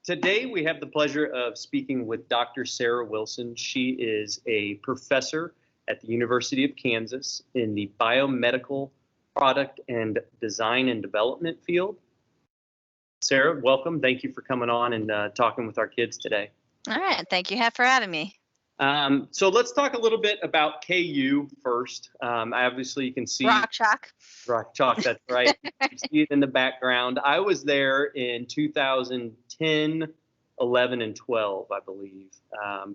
Today we have the pleasure of speaking with Dr. Sara Wilson. She is a professor at the University of Kansas in the biomedical product and design and development field. Sara, welcome. Thank you for coming on and talking with our kids today. All right. Thank you for having me. So let's talk a little bit about KU first. Obviously, you can see Rock Chalk. Rock Chalk, that's right. You see it in the background. I was there in 2010, 11, and 12, I believe,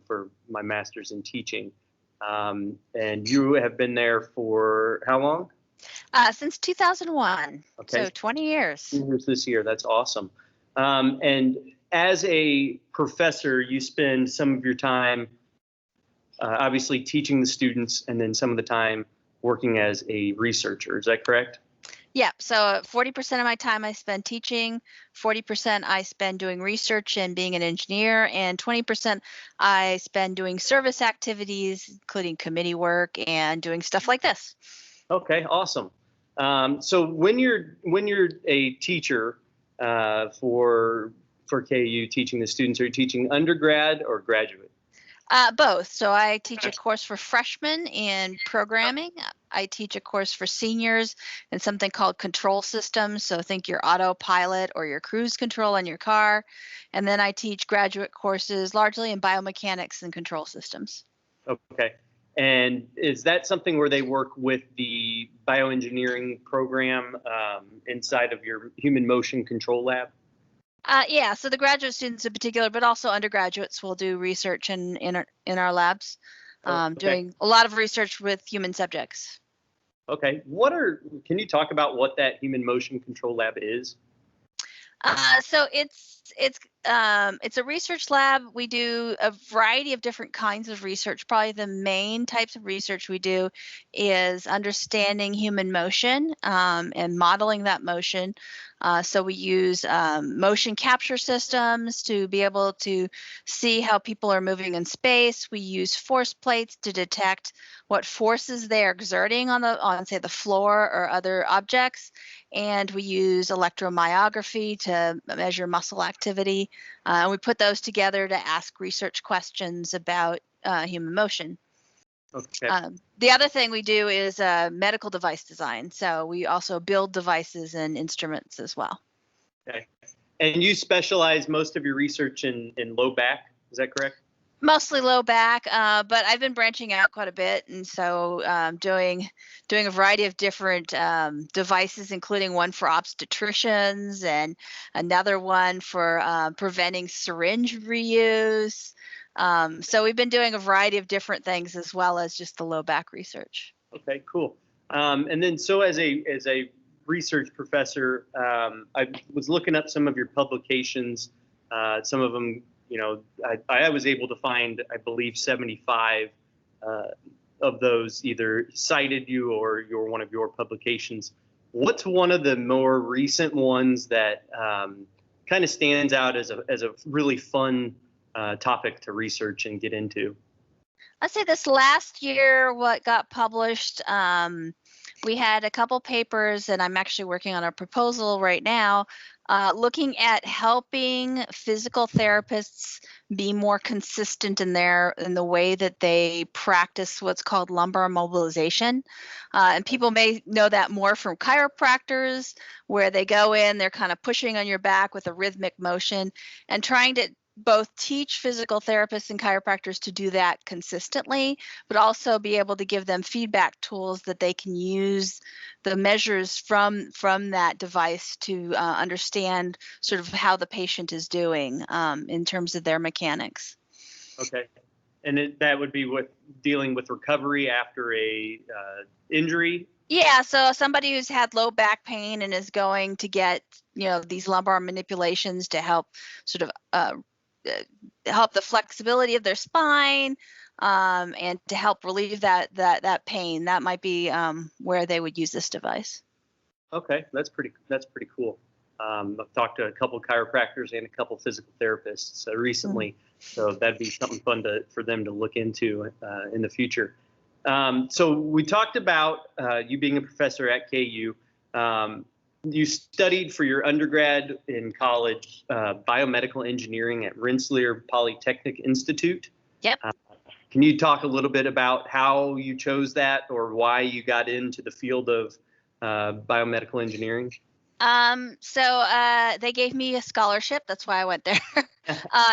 for my master's in teaching. And you have been there for how long? Since 2001. Okay. So 20 years. Years this year. That's awesome. And as a professor, you spend some of your time obviously teaching the students and then some of the time working as a researcher. Is that correct? Yeah. So 40% of my time I spend teaching, 40% I spend doing research and being an engineer, and 20% I spend doing service activities, including committee work and doing stuff like this. Okay, awesome. So when you're a teacher for KU teaching the students, are you teaching undergrad or graduate? Both. So I teach a course for freshmen in programming. I teach a course for seniors in something called control systems. So think your autopilot or your cruise control on your car. And then I teach graduate courses largely in biomechanics and control systems. Okay. And is that something where they work with the bioengineering program inside of your human motion control lab? Yeah, so the graduate students in particular, but also undergraduates will do research in our labs, doing a lot of research with human subjects. Okay, can you talk about what that human motion control lab is? So it's a research lab. We do a variety of different kinds of research. Probably the main types of research we do is understanding human motion and modeling that motion. So we use motion capture systems to be able to see how people are moving in space. We use force plates to detect what forces they are exerting on say the floor or other objects. And we use electromyography to measure muscle activity. And we put those together to ask research questions about human motion. Okay. The other thing we do is medical device design. So we also build devices and instruments as well. Okay. And you specialize most of your research in low back, is that correct? Mostly low back, but I've been branching out quite a bit, and so doing a variety of different devices, including one for obstetricians and another one for preventing syringe reuse. So we've been doing a variety of different things as well as just the low back research. Okay, cool. And then so as a research professor, I was looking up some of your publications, some of them. I was able to find, I believe, 75 of those either cited you or one of your publications. What's one of the more recent ones that kind of stands out as a really fun topic to research and get into? I'd say this last year, what got published, we had a couple papers, and I'm actually working on a proposal right now, looking at helping physical therapists be more consistent in the way that they practice what's called lumbar mobilization. And people may know that more from chiropractors, where they go in, they're kind of pushing on your back with a rhythmic motion and trying to both teach physical therapists and chiropractors to do that consistently, but also be able to give them feedback tools that they can use the measures from that device to understand sort of how the patient is doing in terms of their mechanics. Okay. And that would be with dealing with recovery after a injury? Yeah, so somebody who's had low back pain and is going to get, these lumbar manipulations to help sort of help the flexibility of their spine and to help relieve that pain. That might be where they would use this device. Okay, that's pretty cool. I've talked to a couple of chiropractors and a couple of physical therapists recently, so that'd be something fun for them to look into in the future. So we talked about you being a professor at KU. you studied for your undergrad in college, biomedical engineering at Rensselaer Polytechnic Institute. Yep. Can you talk a little bit about how you chose that or why you got into the field of biomedical engineering? They gave me a scholarship. That's why I went there.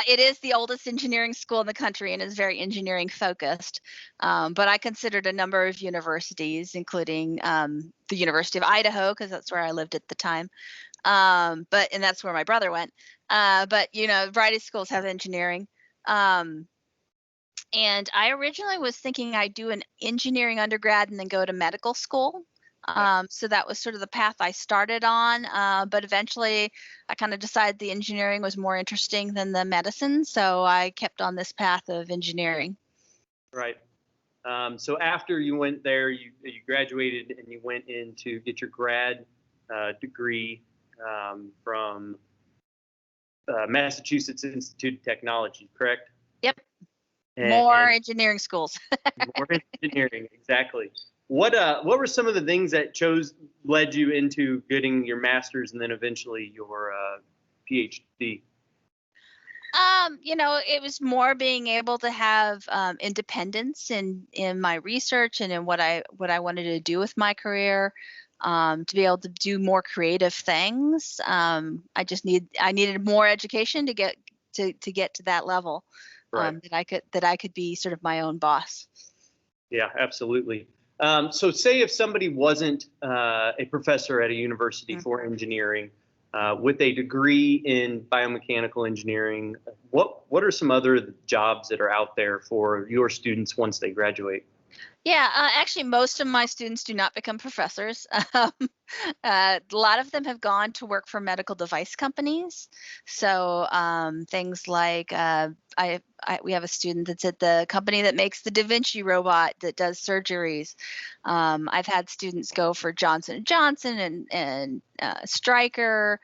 It is the oldest engineering school in the country and is very engineering focused. But I considered a number of universities, including the University of Idaho, because that's where I lived at the time. And that's where my brother went. But a variety of schools have engineering. And I originally was thinking I'd do an engineering undergrad and then go to medical school. So that was sort of the path I started on. But eventually I kind of decided the engineering was more interesting than the medicine. So I kept on this path of engineering. Right. So after you went there, you graduated and you went in to get your grad degree from Massachusetts Institute of Technology, correct? Yep. And more engineering schools. More engineering, exactly. What were some of the things that led you into getting your master's and then eventually your PhD? It was more being able to have independence in my research and in what I wanted to do with my career. To be able to do more creative things. I needed more education to get to that level. Right. That I could be sort of my own boss. Yeah, absolutely. So say if somebody wasn't a professor at a university for engineering with a degree in biomechanical engineering, what are some other jobs that are out there for your students once they graduate? Yeah, actually, most of my students do not become professors. A lot of them have gone to work for medical device companies. So things like we have a student that's at the company that makes the Da Vinci robot that does surgeries. I've had students go for Johnson & Johnson and Stryker.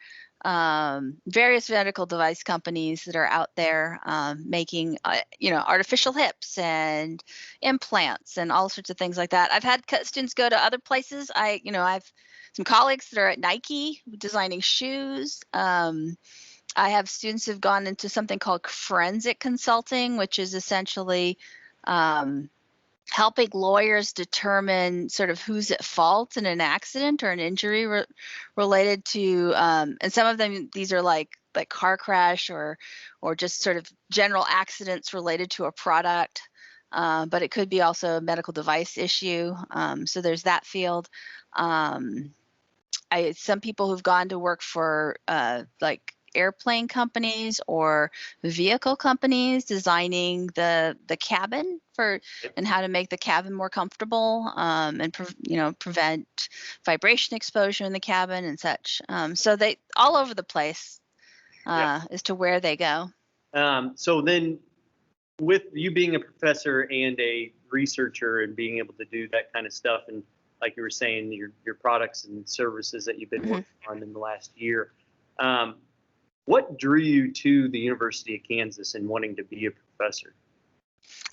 Various medical device companies that are out there making, artificial hips and implants and all sorts of things like that. I've had students go to other places. I've some colleagues that are at Nike designing shoes. I have students who've gone into something called forensic consulting, which is essentially helping lawyers determine sort of who's at fault in an accident or an injury related to, and some of them, these are like car crash or just sort of general accidents related to a product. But it could be also a medical device issue. So there's that field. Some people who've gone to work for like airplane companies or vehicle companies designing the cabin and how to make the cabin more comfortable and prevent vibration exposure in the cabin and such. So they all over the place as to where they go. So then with you being a professor and a researcher and being able to do that kind of stuff, and like you were saying, your products and services that you've been working on in the last year, what drew you to the University of Kansas and wanting to be a professor?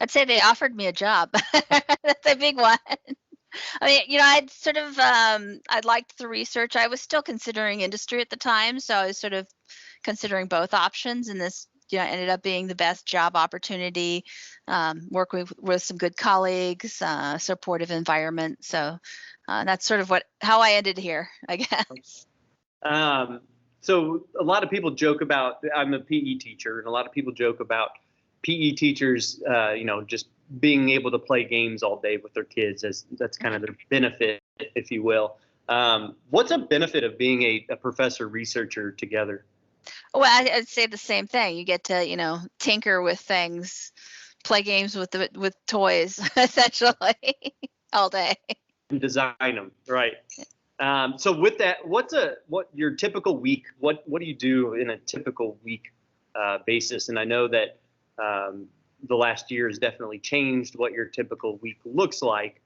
I'd say they offered me a job. That's a big one. I mean, I'd sort of, I liked the research. I was still considering industry at the time, so I was sort of considering both options, and this, ended up being the best job opportunity. Working with some good colleagues, supportive environment. So that's sort of how I ended here, I guess. So a lot of people joke about, I'm a PE teacher, and a lot of people joke about PE teachers, just being able to play games all day with their kids, as that's kind of their benefit, if you will. What's a benefit of being a professor researcher together? Well, I'd say the same thing. You get to, tinker with things, play games with toys, essentially, all day. And design them, right? So with that, what your typical week? What do you do in a typical week basis? And I know that the last year has definitely changed what your typical week looks like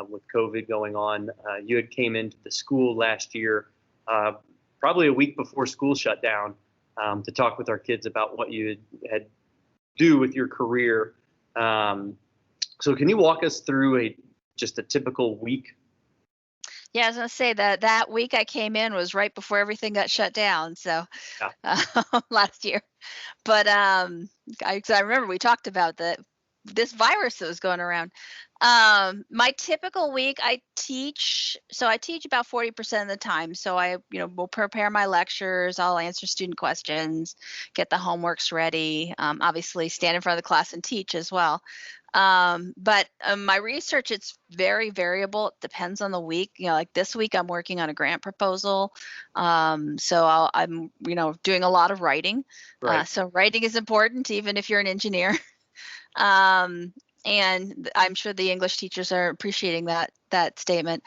with COVID going on. You had came into the school last year, probably a week before school shut down, to talk with our kids about what you had do with your career. So can you walk us through just a typical week? Yeah, I was gonna say that week I came in was right before everything got shut down, so Yeah. last year. But 'cause I remember we talked about this virus that was going around. My typical week, I teach about 40% of the time. So I, will prepare my lectures, I'll answer student questions, get the homeworks ready, obviously stand in front of the class and teach as well. But my research, it's very variable. It depends on the week. Like this week, I'm working on a grant proposal. So I'm, doing a lot of writing. Right. So writing is important, even if you're an engineer. Um, and I'm sure the English teachers are appreciating that statement.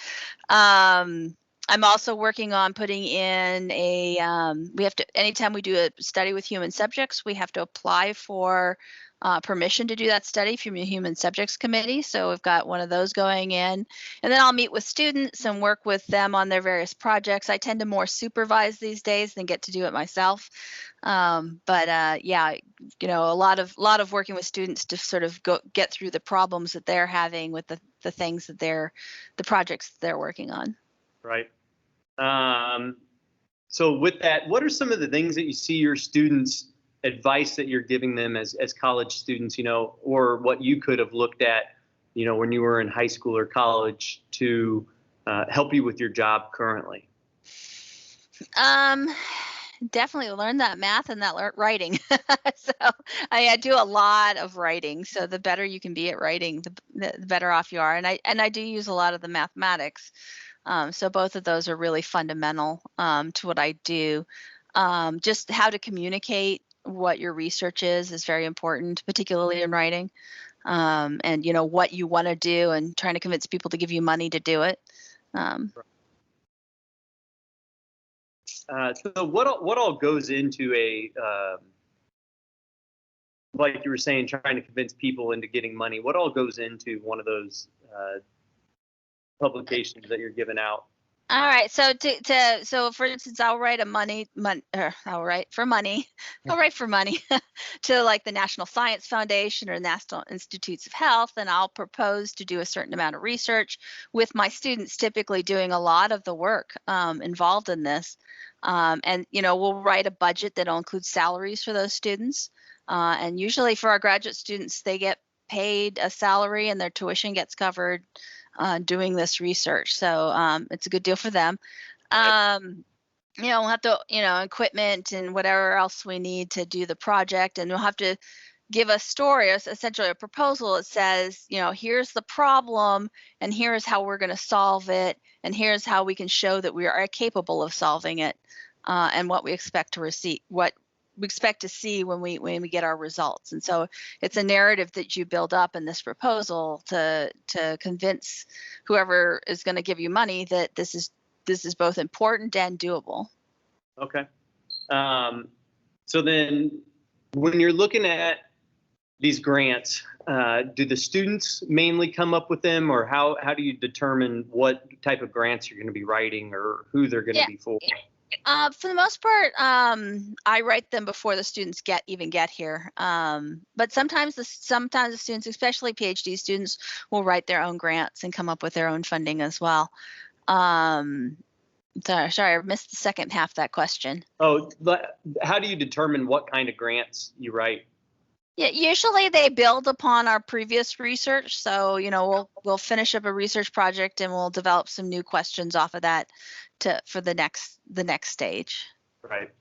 I'm also working on putting in we have to, anytime we do a study with human subjects, we have to apply for permission to do that study from the Human Subjects Committee. So we've got one of those going in. And then I'll meet with students and work with them on their various projects. I tend to more supervise these days than get to do it myself. Yeah, a lot of working with students to sort of get through the problems that they're having with the things that the projects that they're working on. Right. So with that, what are some of the things that you see your students, advice that you're giving them as college students, or what you could have looked at, when you were in high school or college to help you with your job currently? Definitely learn that math and that writing. So I do a lot of writing. So the better you can be at writing, the better off you are. And I do use a lot of the mathematics. So both of those are really fundamental to what I do. Just how to communicate what your research is very important, particularly in writing. And what you want to do and trying to convince people to give you money to do it. So what all goes into like you were saying, trying to convince people into getting money? What all goes into one of those publications that you're giving out? All right. So so for instance, I'll write I'll write for money. I'll write for money to like the National Science Foundation or National Institutes of Health, and I'll propose to do a certain amount of research with my students, typically doing a lot of the work involved in this. And we'll write a budget that'll include salaries for those students. And usually for our graduate students, they get paid a salary and their tuition gets covered doing this research. So it's a good deal for them. We'll have to, equipment and whatever else we need to do the project. And we'll have to give a story, essentially a proposal that says, here's the problem and here's how we're going to solve it. And here's how we can show that we are capable of solving it and what we expect to receive, what we expect to see when we get our results. And so it's a narrative that you build up in this proposal to convince whoever is going to give you money that this is both important and doable. Okay. So then when you're looking at these grants, do the students mainly come up with them, or how do you determine what type of grants you're going to be writing or who they're going to be for? For the most part, I write them before the students get here. But sometimes the students, especially PhD students, will write their own grants and come up with their own funding as well. Sorry, I missed the second half of that question. Oh, but how do you determine what kind of grants you write? Yeah, usually they build upon our previous research. So, we'll finish up a research project and we'll develop some new questions off of that for the next stage. Right.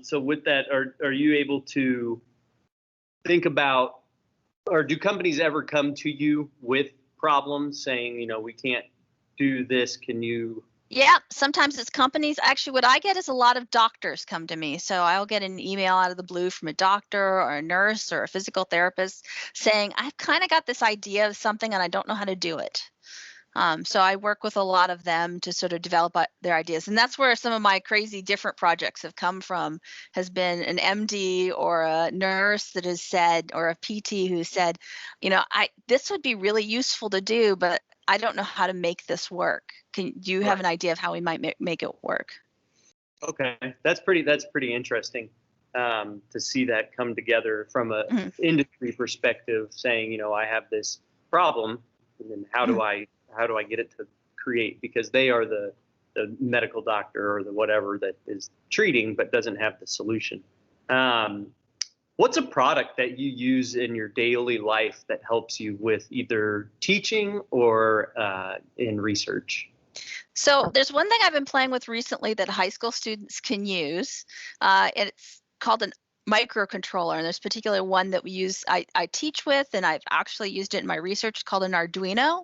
So with that, are you able to think about, or do companies ever come to you with problems saying, we can't do this, can you? Yeah, sometimes it's companies. Actually, what I get is a lot of doctors come to me. So I'll get an email out of the blue from a doctor or a nurse or a physical therapist saying, I've kind of got this idea of something and I don't know how to do it. So I work with a lot of them to sort of develop their ideas. And that's where some of my crazy different projects have come from, has been an MD or a nurse that has said, or a PT who said, this would be really useful to do, but I don't know how to make this work. Do you have an idea of how we might make it work? Okay, that's pretty interesting to see that come together from a industry perspective, saying, I have this problem, and then how do I get it to create, because they are the medical doctor or the whatever that is treating but doesn't have the solution. What's a product that you use in your daily life that helps you with either teaching or in research? So there's one thing I've been playing with recently that high school students can use. It's called an microcontroller, and there's particularly one that I teach with, and I've actually used it in my research, called an Arduino.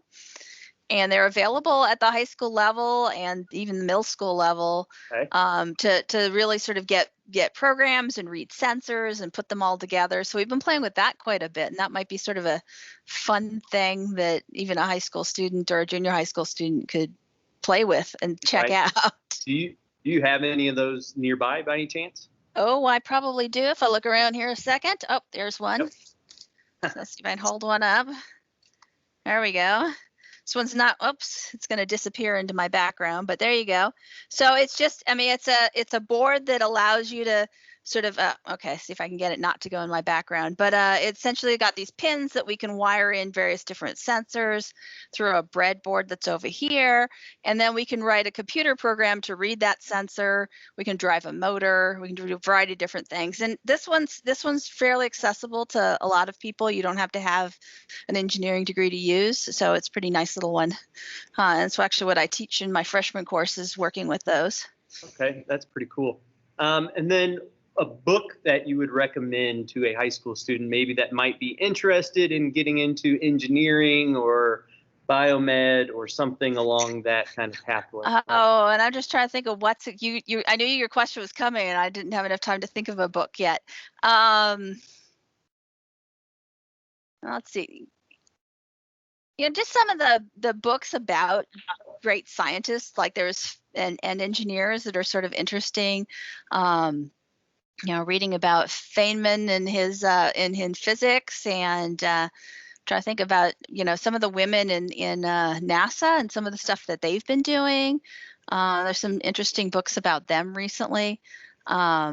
And they're available at the high school level and even the middle school level, Okay. to really sort of get programs and read sensors and put them all together. So we've been playing with that quite a bit, and that might be sort of a fun thing that even a high school student or a junior high school student could play with and check Right. out. Do you have any of those nearby by any chance? Oh, I probably do if I look around here a second. Oh, there's one. Yep. So let's see if I can hold one up. There we go. This one's not, oops, it's going to disappear into my background, but there you go. So it's just, I mean, it's a board that allows you to sort of, okay, see if I can get it not to go in my background, but it's essentially got these pins that we can wire in various different sensors through a breadboard that's over here. And then we can write a computer program to read that sensor. We can drive a motor. We can do a variety of different things. And this one's fairly accessible to a lot of people. You don't have to have an engineering degree to use. So it's a pretty nice little one. And so actually what I teach in my freshman course is working with those. Okay, that's pretty cool. And then a book that you would recommend to a high school student, maybe that might be interested in getting into engineering or biomed or something along that kind of pathway. Oh, and I'm just trying to think of what's you. I knew your question was coming, and I didn't have enough time to think of a book yet. Let's see. You know, just some of the books about great scientists, like there's and engineers that are sort of interesting. You know, reading about Feynman and his in physics, and trying to think about, you know, some of the women in NASA and some of the stuff that they've been doing. There's some interesting books about them recently. Yeah,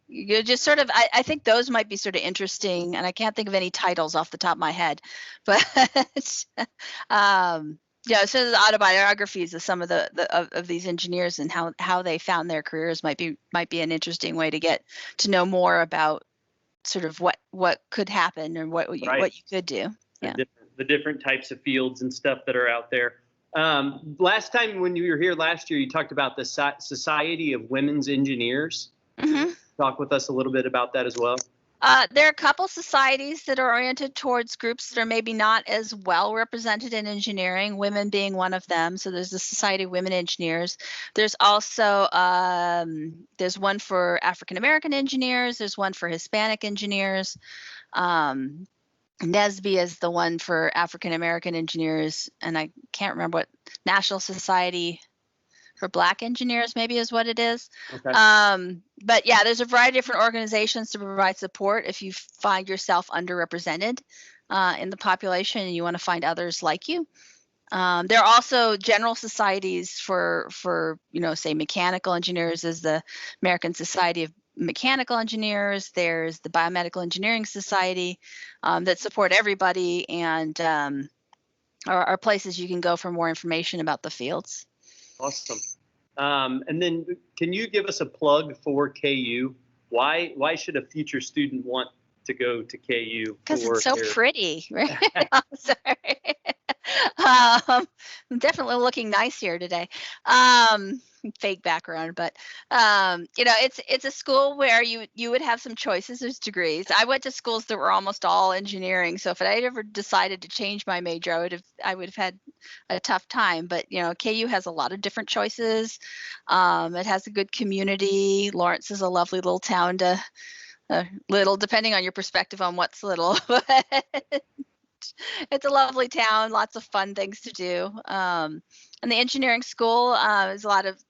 you just sort of, I think those might be sort of interesting, and I can't think of any titles off the top of my head, but yeah, so the autobiographies of some of of these engineers and how they found their careers might be an interesting way to get to know more about sort of what could happen and what you could do. Yeah. The different types of fields and stuff that are out there. Last time when you were here last year, you talked about the Society of Women's Engineers. Mm-hmm. Talk with us a little bit about that as well. There are a couple societies that are oriented towards groups that are maybe not as well represented in engineering, women being one of them. So there's the Society of Women Engineers. There's also, there's one for African American engineers. There's one for Hispanic engineers. NSBE is the one for African American engineers. And I can't remember what National Society for Black engineers maybe is what it is. Okay. But yeah, there's a variety of different organizations to provide support if you find yourself underrepresented in the population and you want to find others like you. There are also general societies for you know, say mechanical engineers. Is the American Society of Mechanical Engineers. There's the Biomedical Engineering Society that support everybody, and are places you can go for more information about the fields. Awesome. And then can you give us a plug for KU? Why should a future student want to go to KU? Because it's so pretty, right? I'm sorry. I'm definitely looking nice here today. Fake background, but you know, it's a school where you would have some choices as degrees. I went to schools that were almost all engineering, so if I had ever decided to change my major, I would have had a tough time. But you know, KU has a lot of different choices. It has a good community. Lawrence is a lovely little town to little, depending on your perspective on what's little. It's a lovely town, lots of fun things to do. And the engineering school is a lot of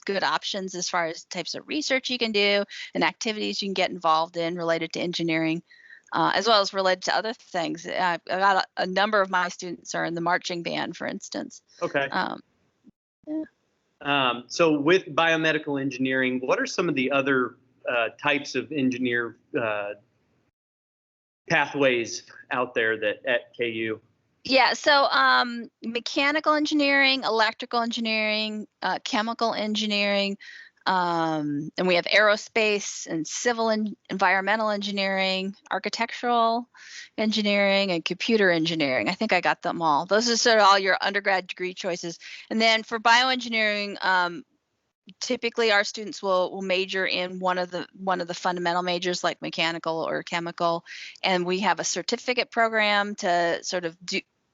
good options as far as types of research you can do and activities you can get involved in related to engineering, as well as related to other things. I've got a number of my students are in the marching band, for instance. Okay. Yeah. So with biomedical engineering, what are some of the other types of engineer pathways out there that at KU? Yeah, so mechanical engineering, electrical engineering, chemical engineering, and we have aerospace and civil and environmental engineering, architectural engineering, and computer engineering. I think I got them all. Those are sort of all your undergrad degree choices. And then for bioengineering, typically our students will major in one of the fundamental majors like mechanical or chemical, and we have a certificate program to sort of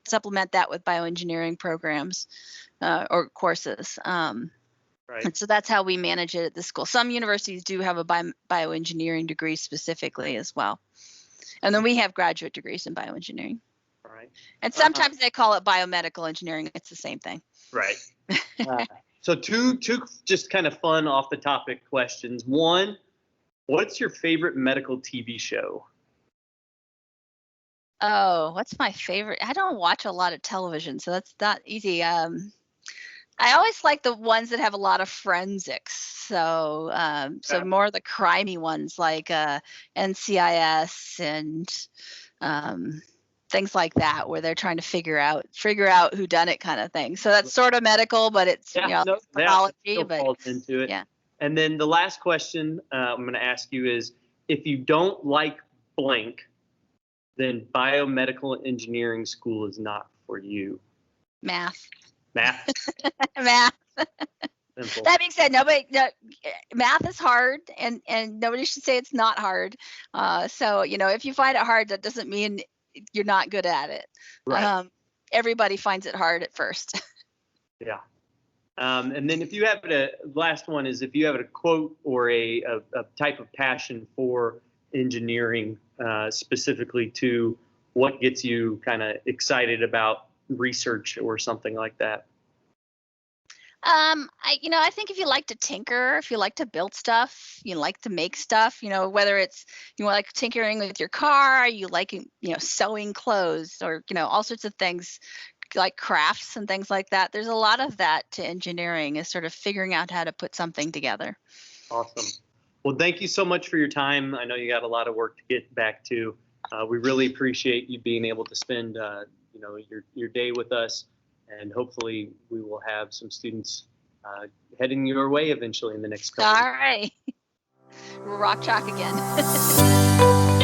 supplement that with bioengineering programs or courses. Right. And so that's how we manage it at the school. Some universities do have a bioengineering degree specifically as well. And then we have graduate degrees in bioengineering. All right. And sometimes they call it biomedical engineering. It's the same thing. Right. So two just kind of fun off the topic questions. One, what's your favorite medical TV show? Oh, what's my favorite? I don't watch a lot of television, so that's not easy. I always like the ones that have a lot of forensics. So so more of the crimey ones like NCIS and things like that, where they're trying to figure out who done it, kind of thing. So that's sort of medical, but it's pathology. But falls into it. Yeah. And then the last question I'm going to ask you is, if you don't like blank, then biomedical engineering school is not for you. Math. Math. Math. Simple. That being said, math is hard, and nobody should say it's not hard. So if you find it hard, that doesn't mean you're not good at it. Right. Everybody finds it hard at first. Yeah. And then if you have last one is, if you have a quote or a type of passion for engineering, specifically to what gets you kind of excited about research or something like that. I think if you like to tinker, if you like to build stuff, you like to make stuff, whether it's like tinkering with your car, you like sewing clothes, or all sorts of things like crafts and things like that. There's a lot of that to engineering, is sort of figuring out how to put something together. Awesome. Well, thank you so much for your time. I know you got a lot of work to get back to. We really appreciate you being able to spend your day with us, and hopefully we will have some students heading your way eventually in the next couple. All right. Rock chalk again.